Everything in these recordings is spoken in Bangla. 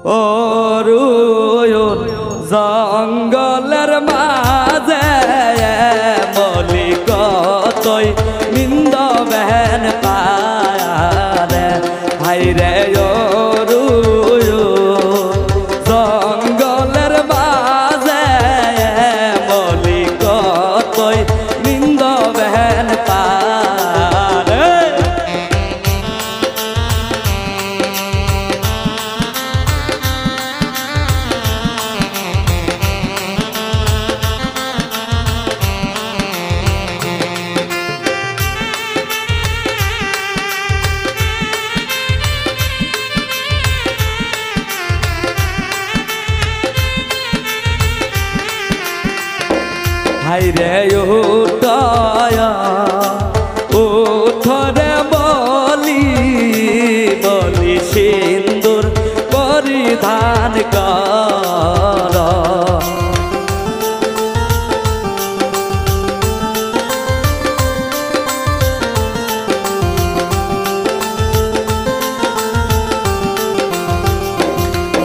অরুণ জঙ্গলের মাঝে মলি কতই নিন্দ বেন পারে হাইরে অরুণ জঙ্গলের মাঝে মলি কতই নিন্দ বেন পারে হাইরে উঠয়া উঠরে বলি বলি সিন্দুর পরিধান কর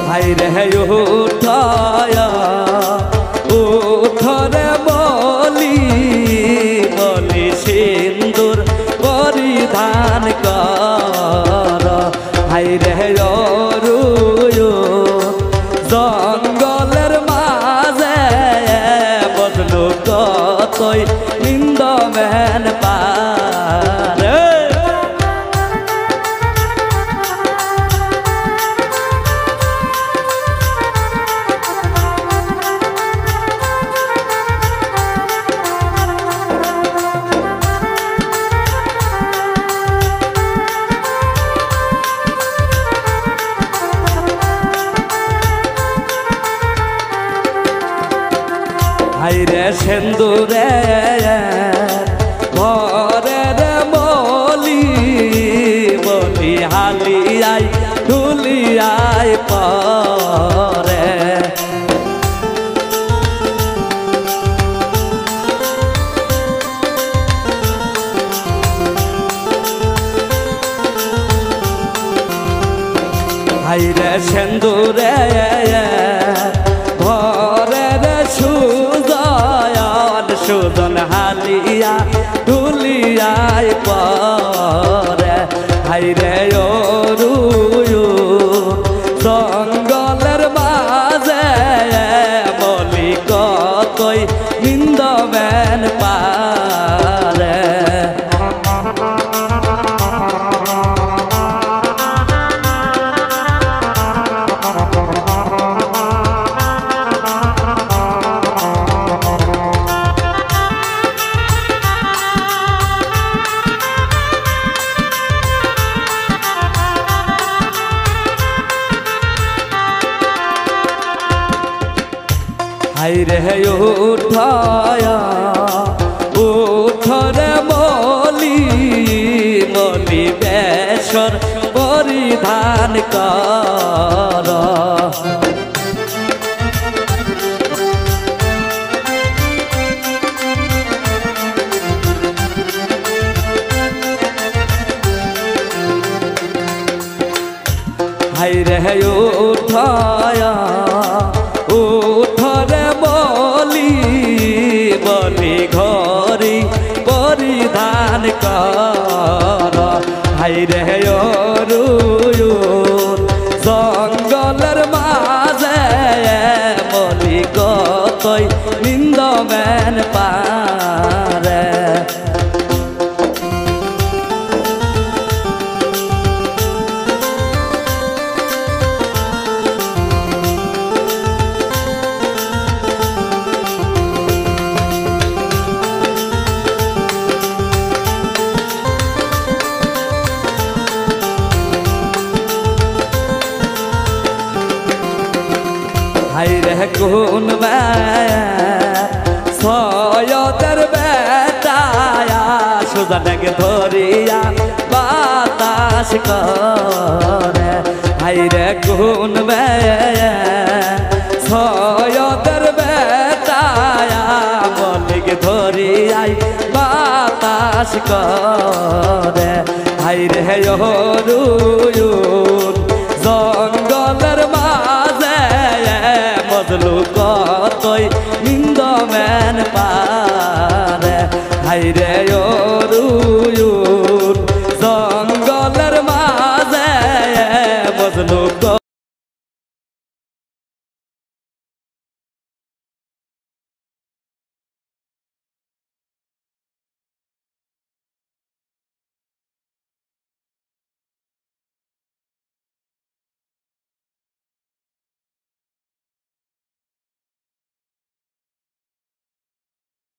হাইরে উঠয়া উঠরে বলি সিন্দুর পরিধান কর হাইরে অরুণ জঙ্গলের মাঝে বদলু কতই নিন্দ বেন পারে হাইরে সিন্দুরে ঘরের বলি বলি হালিয়াই ঢুলিয়াই পরে হাইরে সিন্দুরে ঘরের সুজন হালিয়া ঢুলিয়াই পরে হাইরে অরুণ জঙ্গলের মাঝে বলি কতই নিন্দ বেন পারে হাইরে উঠয়া উঠরে বলি বলি বেশর পরিধান কর হাইরে উঠয়া উঠরে বলি বলি ঘরি পরিধান কর হাইরে অরুণ জঙ্গলের মাঝে বলি কতই নিন্দ বেন পারে হাইরে কোন সয়দের বেটায়া সুজানকে ধরিয়া বাতাস করে হাইরে কোন সয়দের বেটায়া বলিকে ধরিয়াই বাতাস করে হাইরে অরুণ